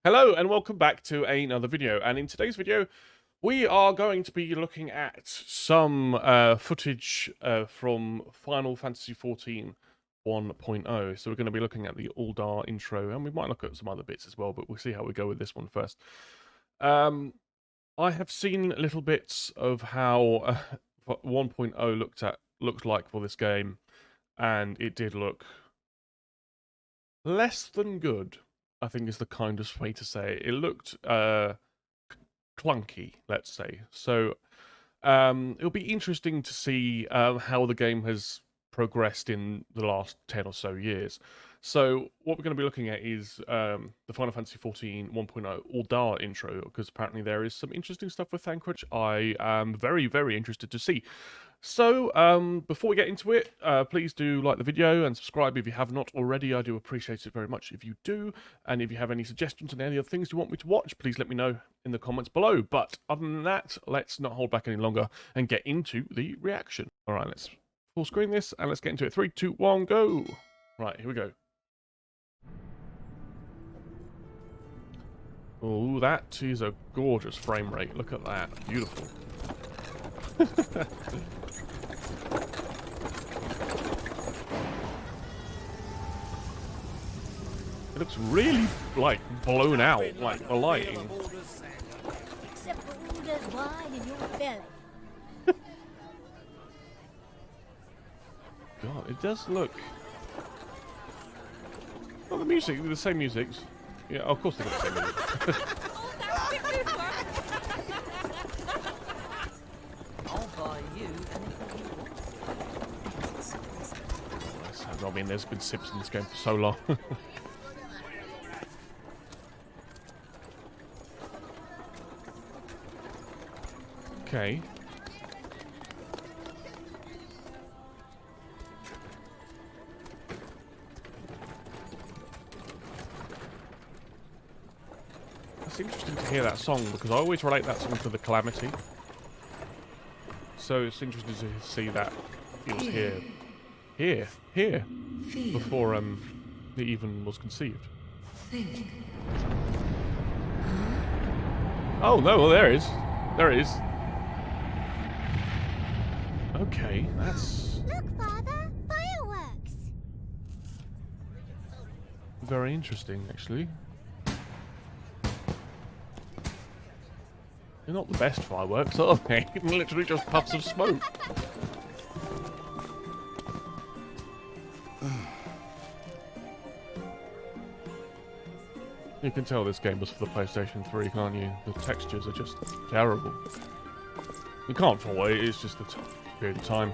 Hello and welcome back to another video, and in today's video we are going to be looking at some footage from Final Fantasy XIV 1.0. So we're going to be looking at the Ul'dah intro, and we might look at some other bits as well, but we'll see how we go with this one first. I have seen little bits of how 1.0 looked like for this game, and it did look less than good, I think is the kindest way to say it. It looked clunky, let's say. So it'll be interesting to see how the game has progressed in the last 10 or so years. So what we're going to be looking at is the Final Fantasy XIV 1.0 Ul'dah intro, because apparently there is some interesting stuff with Thancred, which I am very, very interested to see. So, before we get into it, please do like the video and subscribe if you have not already. I do appreciate it very much if you do. And if you have any suggestions on any other things you want me to watch, please let me know in the comments below. But other than that, let's not hold back any longer and get into the reaction. All right, let's full screen this and let's get into it. 3, 2, 1, go. Right, here we go. Oh, that is a gorgeous frame rate. Look at that. Beautiful. It looks really, like, blown out, like, the lighting. Except for Ul'dah's wine in your belly. God, it does look... Well, the music, the same music. Yeah, of course they've got the same music. I'll buy you anything you want. I mean, there's been sips in this game for so long. Okay. It's interesting to hear that song because I always relate that song to the Calamity. So it's interesting to see that it was here, before it even was conceived. Oh no! Well, there it is. There it is. Okay, that's Look, Father! Fireworks! very interesting, actually. They're not the best fireworks, are they? Literally just puffs of smoke. You can tell this game was for the PlayStation 3, can't you? The textures are just terrible. You can't fault it, it's just the period of time.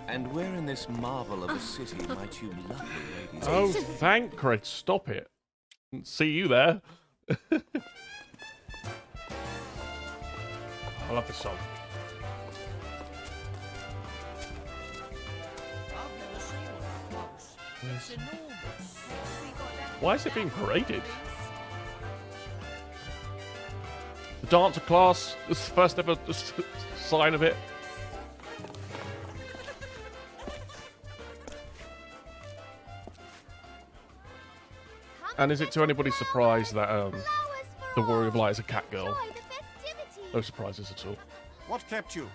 And where in this marvel of a city might you lovely ladies... Oh, Thancred, stop it. See you there. I love this song. Why is it being paraded? The dancer class, this is the first ever sign of it. And is it to anybody's surprise that the Warrior of Light is a cat girl? No surprises at all. What kept you?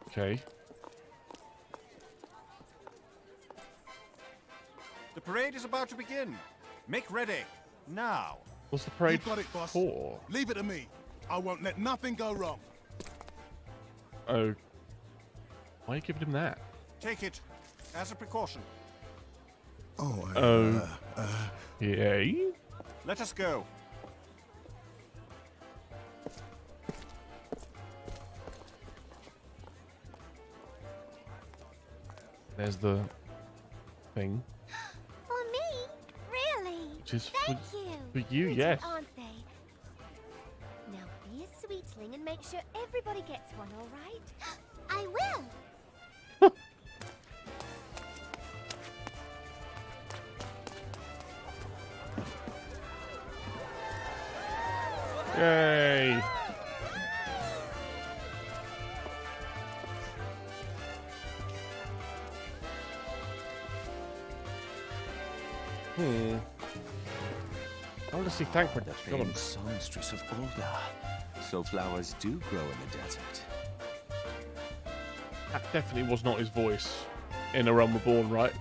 Okay. The parade is about to begin. Make ready. Now. What's the parade You got it, boss. for? Leave it to me. I won't let nothing go wrong. Oh. Why are you giving him that? Take it. As a precaution. Oh, Yay? Let us go. There's the thing. For me? Really? Which is Thank you. for you, Pretty, yes. aren't they? Now be a sweetling and make sure everybody gets one, all right? I will. Yay! I want to see Thancred. The famed songstress of Ul'dah. So flowers do grow in the desert. That definitely was not his voice in A Realm Reborn, right?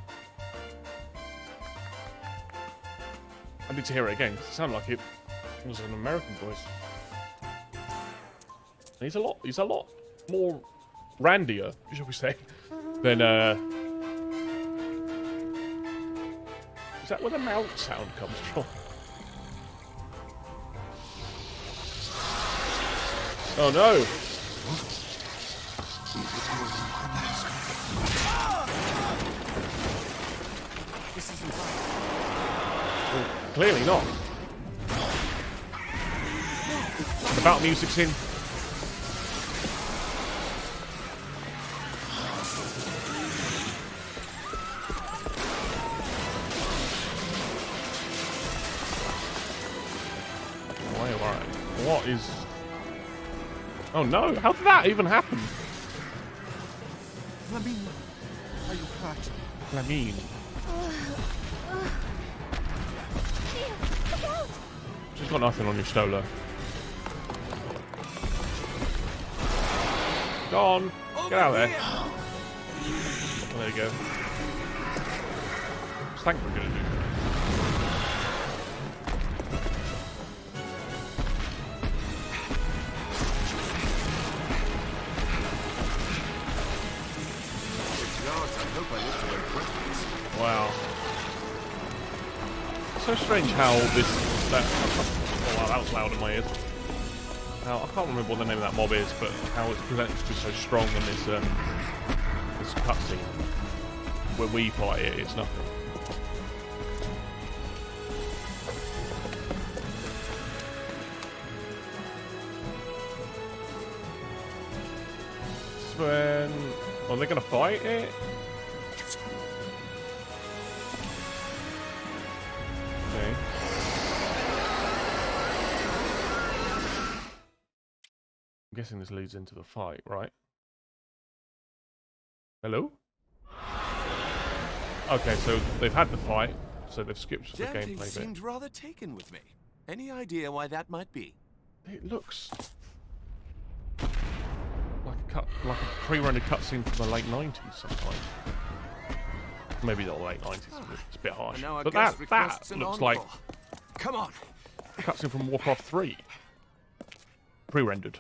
I need to hear it again, 'cause it sounded like it was an American voice. And he's a lot more randier, shall we say, than is that where the mount sound comes from? Oh no! This isn't right. Well, clearly not. The battle music's in. What is... Oh no, how did that even happen? Lamine, are you hurt? Lamine. She's got nothing on you, Stola. Go on, get out of there. Oh, there you go. What's Thancred gonna do? Wow. So strange how this... oh wow, that was loud in my ears. Now, I can't remember what the name of that mob is, but how it's presented to be so strong in this, this cutscene. When we fight it, it's nothing. This is when... Oh, they're gonna fight it? Okay. I'm guessing this leads into the fight, right? Hello? Okay, so they've had the fight, so they've skipped the Dante gameplay seemed bit. rather taken with me. Any idea why that might be? It looks like a pre-rendered cutscene from the late 90s sometimes. Maybe not the late 90s, it's a bit harsh. And now our But guest that requests an looks like encore. Come on. a cutscene from Warcraft 3. Pre-rendered.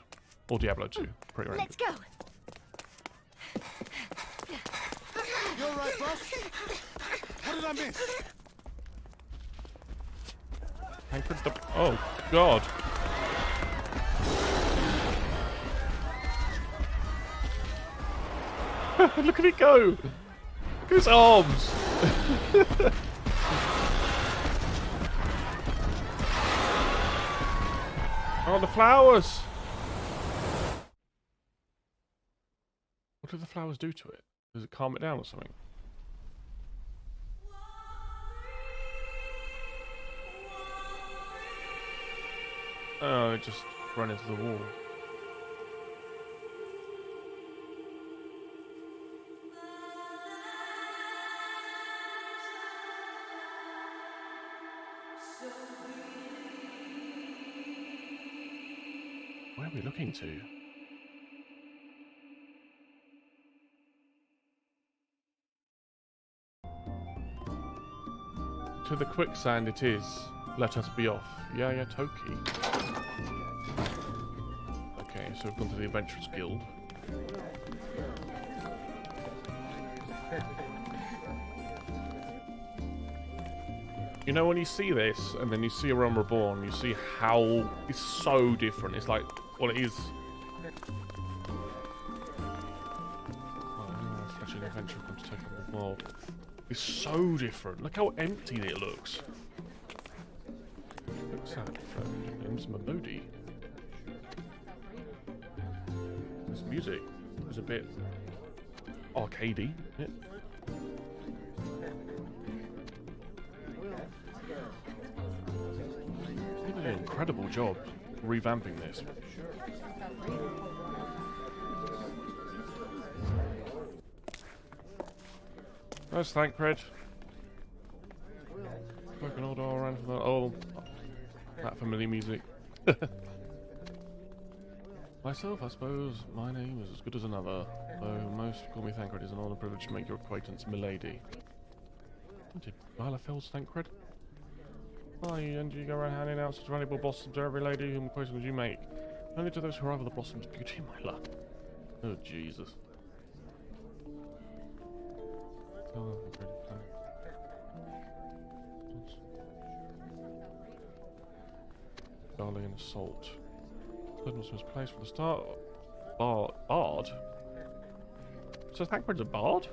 Or Diablo 2. Pre-rendered. Let's go. You all right, boss? What did I miss? Thancred the... Oh, God. Look at it go! Look at his arms! Oh, the flowers! What do the flowers do to it? Does it calm it down or something? Oh, it just ran into the wall. Where are we looking to? To the quicksand it is. Let us be off. Yeah, Toki. Okay, so we've gone to the Adventurers Guild. You know, when you see this, and then you see A Realm Reborn, you see how it's so different. It's like, well, it is... Such an adventure comes to take over the world. It's so different. Look how empty it looks. Looks like Limsa Melody. This music is a bit arcadey. Yeah. They did an incredible job revamping this. Nice Thancred. Spoken Ul'dah around for that. Oh, that familiar music. Myself, I suppose, my name is as good as another, though most call me Thancred. Is an honour privilege to make your acquaintance, milady. Did Bielefels Thancred? Hi, and you go around handing out such valuable blossoms to every lady whom acquaintance you make. Only to those who rival the blossom's beauty, my love. Oh, Jesus. Darling and assault. Goodness was placed for the start. Bard? So Thancred's a bard?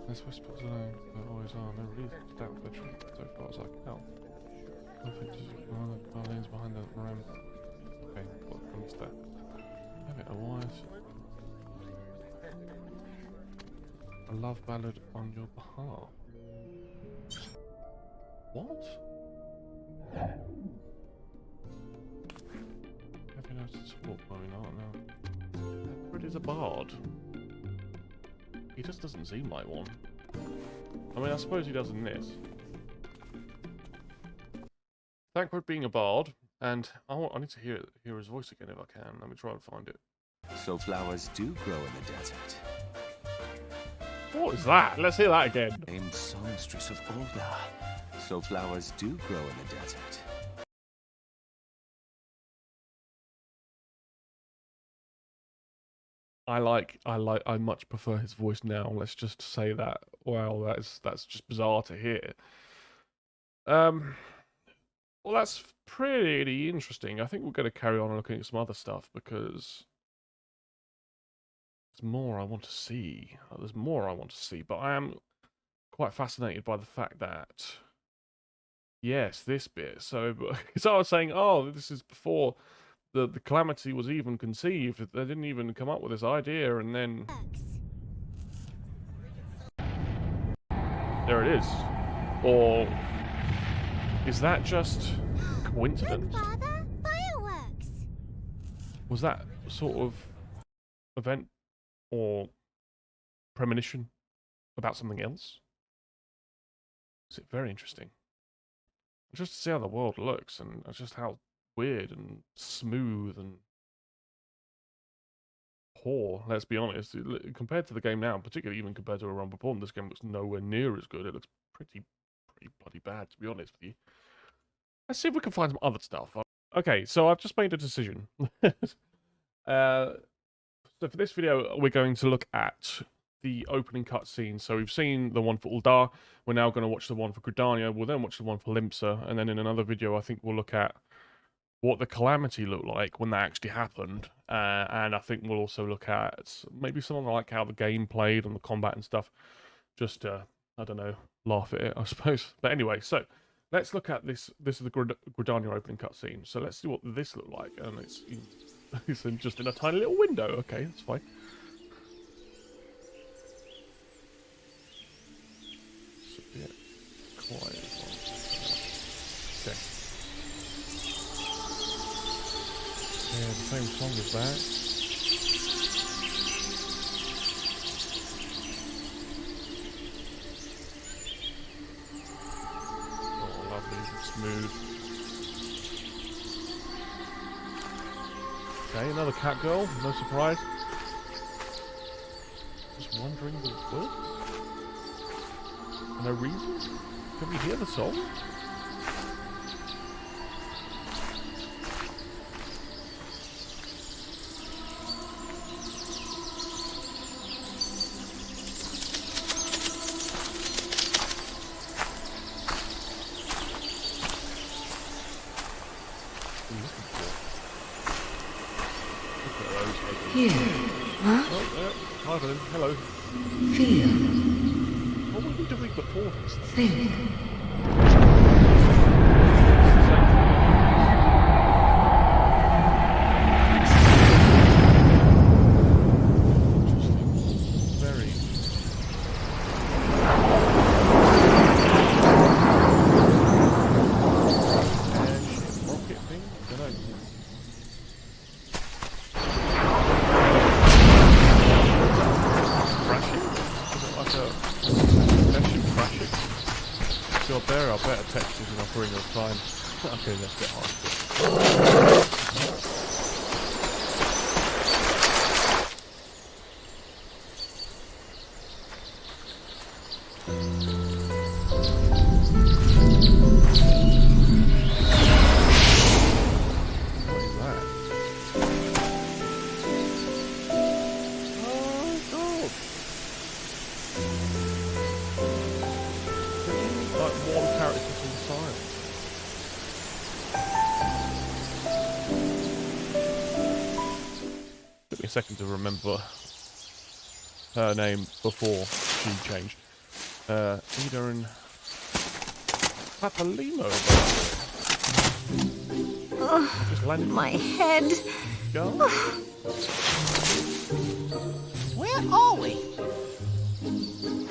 This whispers alone, there always are no reason to doubt the truth so far as I can tell. Nothing to the Darlene's behind the ram. Okay, what comes there? Have it a wise. A love ballad on your behalf. What? Have you noticed a walk going on now? Thancred is a bard. He just doesn't seem like one. I mean, I suppose he does in this. Thancred being a bard, and I need to hear his voice again if I can. Let me try and find it. So flowers do grow in the desert. What is that? Let's hear that again. Named songstress of Ul'dah. So flowers do grow in the desert. I much prefer his voice now. Let's just say that. Wow, that's just bizarre to hear. Well, that's pretty interesting. I think we're going to carry on looking at some other stuff because there's more I want to see. There's more I want to see, but I am quite fascinated by the fact that yes, this bit. So I was saying, oh, this is before the calamity was even conceived. They didn't even come up with this idea, and then there it is. Or is that just coincidence? Look, Father! Fireworks! Was that sort of event or premonition about something else? Is it very interesting? Just to see how the world looks and just how weird and smooth and poor, let's be honest. Compared to the game now, particularly even compared to a run before, this game looks nowhere near as good. It looks pretty bloody bad, to be honest with you. Let's see if we can find some other stuff. Okay, so I've just made a decision. So for this video, we're going to look at the opening cutscene. So we've seen the one for Ul'dah. We're now going to watch the one for Gridania. We'll then watch the one for Limsa. And then in another video, I think we'll look at what the calamity looked like when that actually happened. And I think we'll also look at maybe something like how the game played and the combat and stuff. Just to, I don't know, laugh at it, I suppose. But anyway, so let's look at this. This is the Gridania opening cutscene. So let's see what this looked like. And it's just in a tiny little window. Okay, that's fine. It's a bit quiet. Okay. Yeah, the same song as that. Oh, lovely, smooth. Okay, another cat girl, no surprise. Just wandering the woods? For no reason? Can we hear the song? Here. Huh? Oh, hi, Evelyn. Hello. Feel. What were you doing before this? Think. Interesting. Very. Airship rocket thing? I don't know. Crashing? Is it like a airship crashing? there are better textures in Ocarina of Time. Okay, let's get on. What is that? Oh, God. Like one character from the side. Took me a second to remember her name before she changed. Ida and Papalimo. Just landed. My head. Go. Where are we?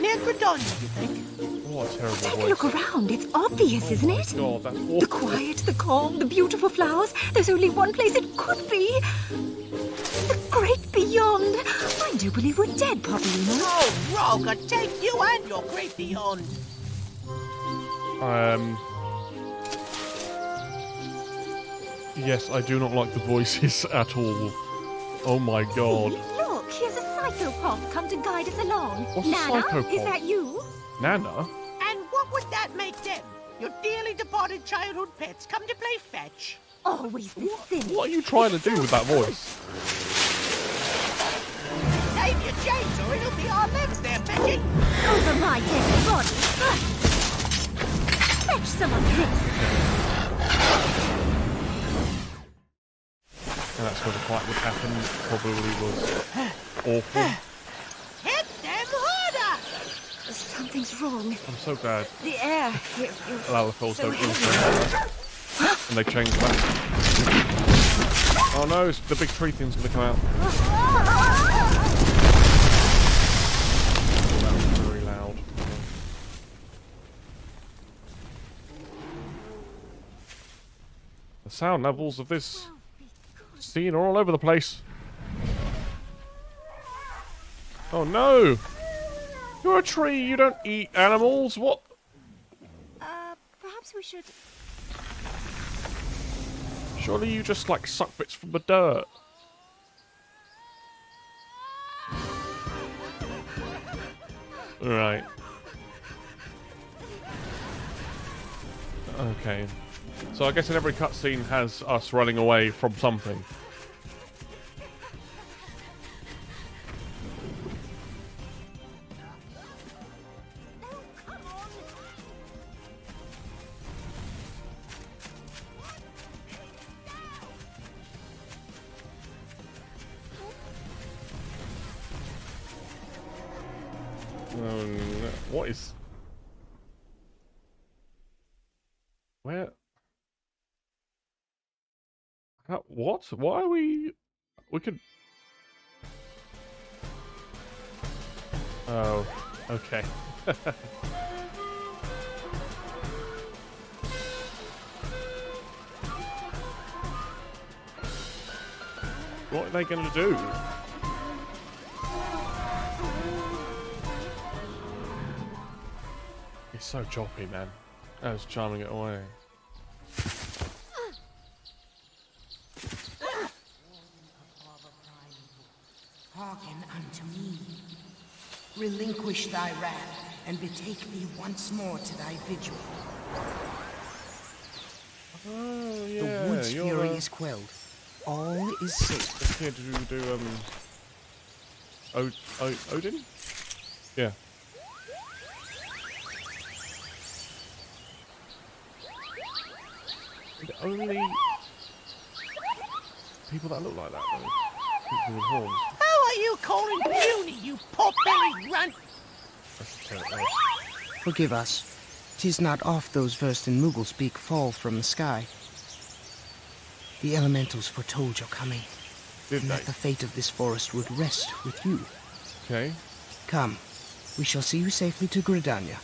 Near Gridania, you think? What a terrible Take a voice. look around. It's obvious, isn't it? God, that's awful. The quiet, the calm, the beautiful flowers. There's only one place it could be. The great beyond. I do believe we're dead, Papalimo. Oh, Rogue, I'd take you and your great beyond. Yes, I do not like the voices at all. Oh my God. Look, here's a psychopath come to guide us along. What's a Nana, psychopath? is that you? Nana? And what would that make them? Your dearly departed childhood pets come to play fetch. Always the silly. What are you trying to do with that voice? Save your chains or it'll be our legs they're fetching. Over my dead body. Fetch some of this. And that's where the fight would happen. Probably was awful. Hit them harder! Something's wrong. I'm so glad The air here feels Lalafels so don't heavy. influence. And they changed back. Oh no, the big tree thing's gonna come out. That was very loud. The sound levels of this scene are all over the place. Oh no! You're a tree, you don't eat animals, what? Perhaps we should... Surely you just like suck bits from the dirt. Right. Okay. So I guess in every cutscene has us running away from something. Oh, no. What is... Where... How... What? Why are we... We could... Oh, okay. What are they going to do? He's so choppy, man. I was charming it away. Hearken unto me. Relinquish thy wrath, and betake thee once more to thy vigil. Oh, yeah. The wood's you're, fury is quelled. All is safe. the kid who do, Odin? Yeah. The only people that look like that, though. People with horns. How are you calling puny, you pot-bellied runt? That's terrible. Forgive us. 'Tis not oft those versed in Moogle speak fall from the sky. The elementals foretold your coming, Did and they? that the fate of this forest would rest with you. Okay. Come, we shall see you safely to Gridania.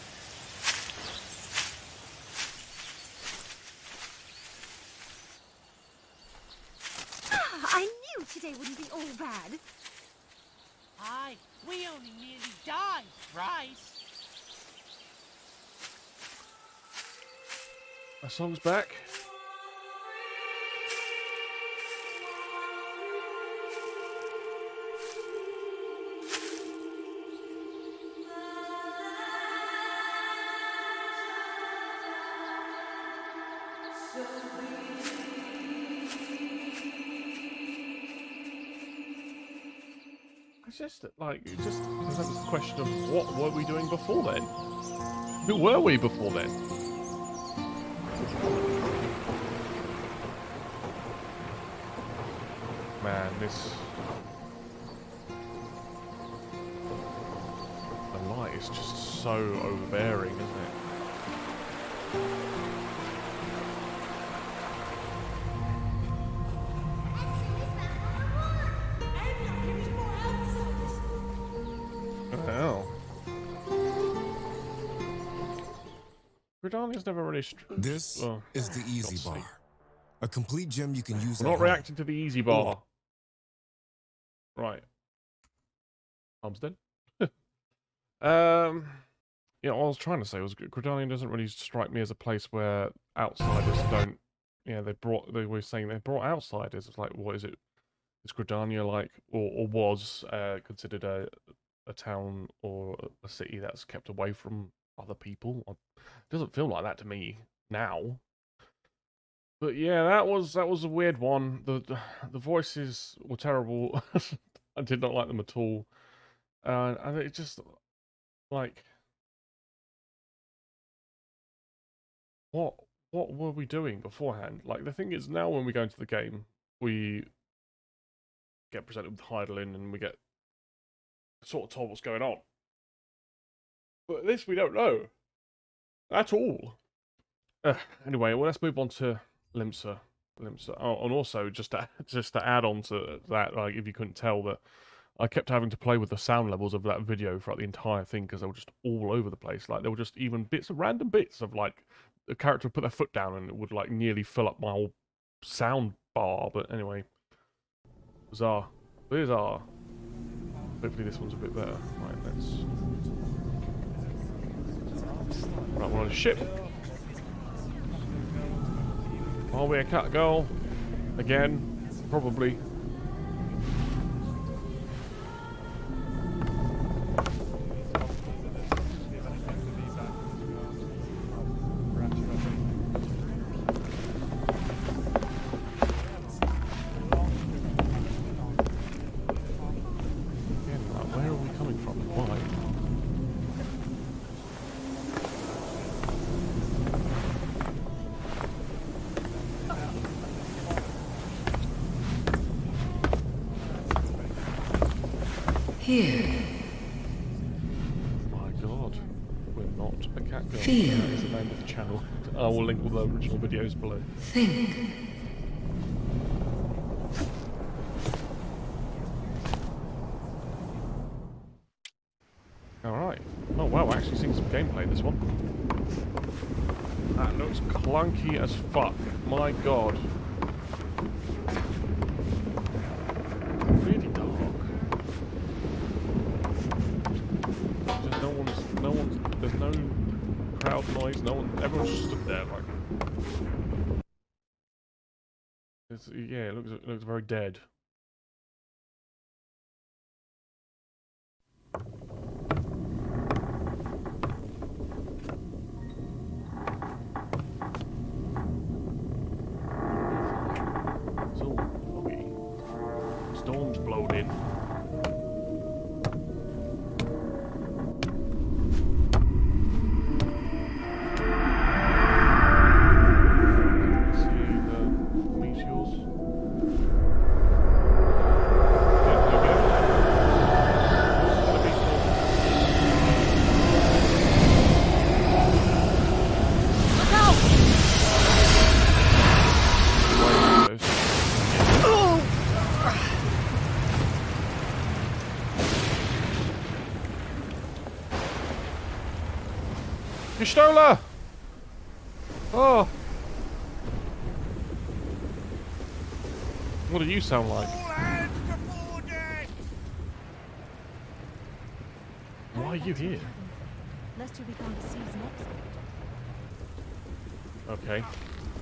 I knew today wouldn't be all bad. Aye, we only nearly died, Bryce. Our song's back. It's just like it just presents the question of what were we doing before then? Who were we before then? Man, the light is just so overbearing, isn't it? Oh. Gridania's never really. This is the easy God's bar. sake. A complete gem you can use We're at not home. reacting to the easy bar. Right. Arms dead. Yeah, what I was trying to say was Gridania doesn't really strike me as a place where outsiders don't. Yeah, they were saying they brought outsiders. It's like, what is it? Is Gridania like, or was considered a town or a city that's kept away from other people? It doesn't feel like that to me now. But yeah, that was a weird one. The voices were terrible. I did not like them at all. And it just like what were we doing beforehand? Like the thing is now when we go into the game, we get presented with Hydaelyn and we get sort of told what's going on. But this we don't know at all. Anyway, well let's move on to Limsa. Oh, and also just to add on to that, like if you couldn't tell, that I kept having to play with the sound levels of that video throughout the entire thing because they were just all over the place. Like there were just even random bits of like the character would put their foot down and it would like nearly fill up my whole sound bar. But anyway, bizarre. Hopefully this one's a bit better. Right, we're on a ship. Are we a cat girl? Again? Probably. Again, like, where are we coming from? Why? Here. My God, we're not a cat girl. Feel. That is the name of the channel. I will link all the original videos below. Think. Alright. Oh wow, we're actually seeing some gameplay in this one. That looks clunky as fuck. My God. Really dark. Just no one's, there's no crowd noise, everyone's just stood there like. Yeah, it looks very dead. It's all foggy. Storm's blowing in. See the meteors. Yeah, there we go. It's gonna be cool. Pistola! Oh! What do you sound like? Why are you here? Lest you become the sea's next. Okay.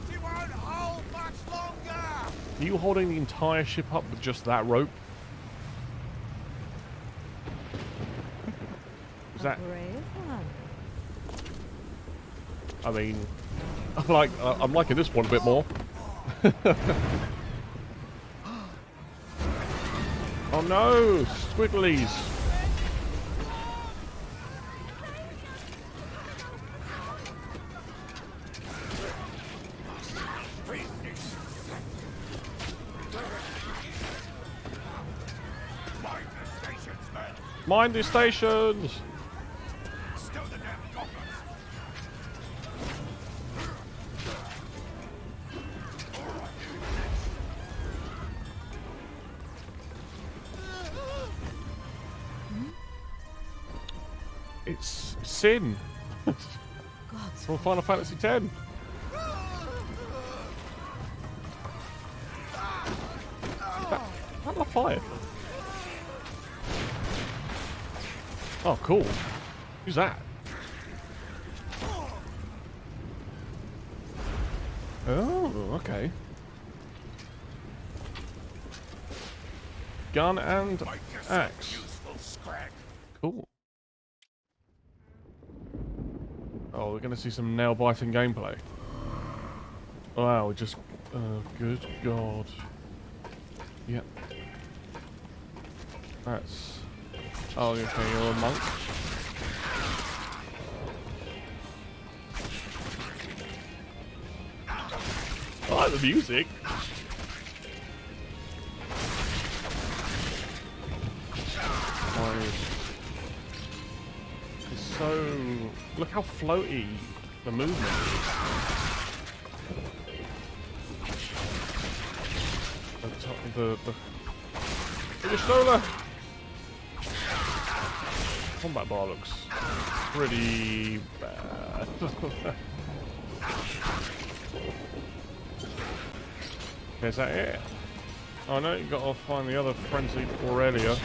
She won't hold much longer! Are you holding the entire ship up with just that rope? Is that... Brave one. I mean... I'm liking this one a bit more. Oh no! Squigglies! Mind the stations! It's Sin from Final Fantasy X. That fire. Oh, cool. Who's that? Oh, okay. Gun and axe. Cool. Oh, we're going to see some nail-biting gameplay. Wow, we just... Oh, good God. Yep. That's... Oh, okay, you're a monk. I like the music. It's so... Look how floaty the movement is. The top of the Stola! Combat bar looks pretty bad. Is that it? Oh no, you gotta find the other frenzied Aurelia.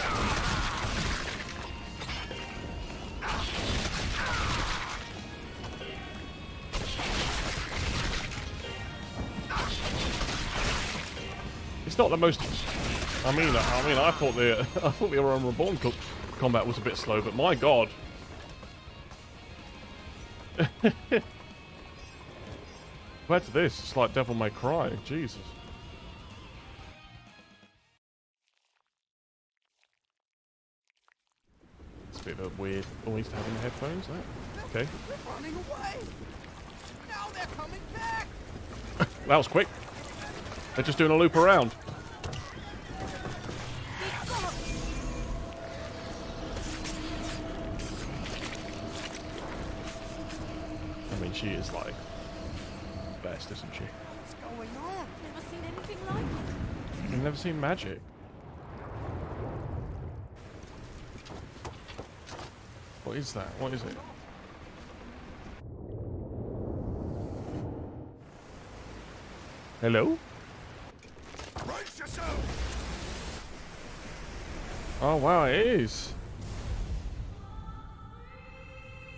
It's not the most. I mean, I thought the Realm Reborn combat was a bit slow, but my God. Compared to this, it's like Devil May Cry. Jesus. It's a bit of a weird noise to have in the headphones, that. Okay. They're running away! Now they're coming back! That was quick. They're just doing a loop around. I mean, she is like best, isn't she? What's going on? Never seen anything like it. You've never seen magic. What is that? What is it? Hello? Brace yourself! Oh wow, it is.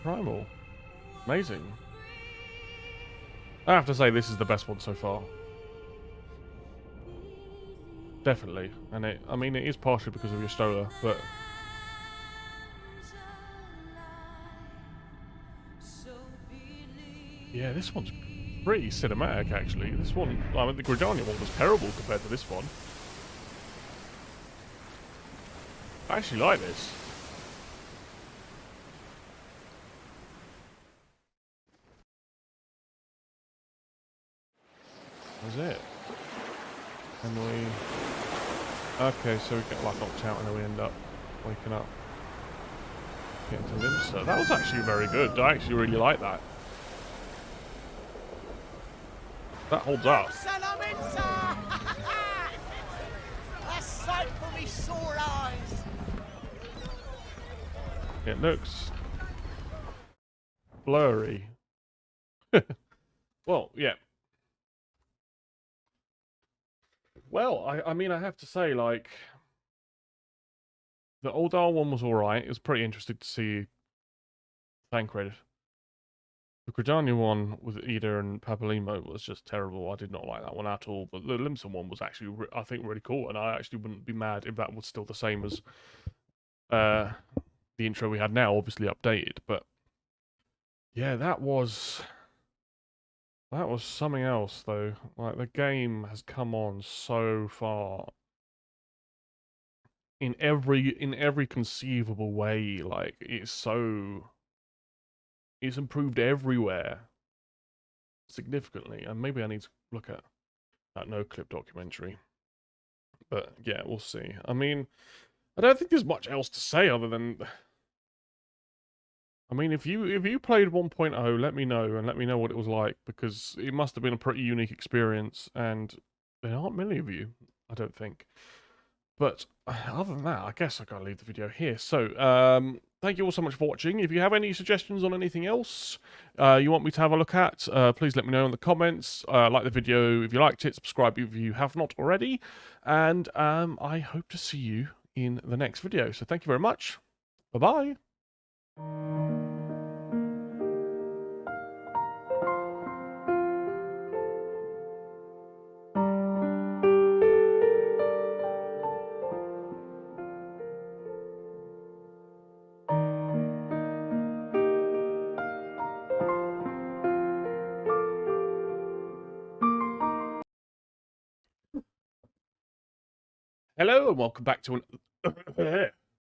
Primal. Amazing. I have to say this is the best one so far. Definitely. And I mean, it is partially because of Yestola, but... Yeah, this one's pretty cinematic, actually. This one, I mean, the Gridania one was terrible compared to this one. I actually like this. That was it. And we... Okay, so we get like knocked out and then we end up waking up. Getting to Limsa. That was actually very good. I actually really like that. That holds up. Lominsa! A sight for me sore eyes! It looks blurry. Well, yeah. Well, I mean, I have to say, like, the Ul'dah one was alright. It was pretty interesting to see Thancred The Gridania one with Ida and Papalimo was just terrible. I did not like that one at all. But the Limsa one was actually, I think, really cool. And I actually wouldn't be mad if that was still the same as the intro we had now, obviously updated. But yeah, that was something else, though. Like, the game has come on so far in every conceivable way. Like, it's improved everywhere significantly. And maybe I need to look at that no clip documentary. But yeah, we'll see. I mean, I don't think there's much else to say other than, I mean, if you played 1.0, let me know, and let me know what it was like, because it must have been a pretty unique experience, and there aren't many of you, I don't think. But other than that, I guess I gotta leave the video here. So, thank you all so much for watching. If you have any suggestions on anything else you want me to have a look at, please let me know in the comments. Like the video if you liked it, subscribe if you have not already, and I hope to see you in the next video. So thank you very much. Bye-bye. Hello and welcome back to an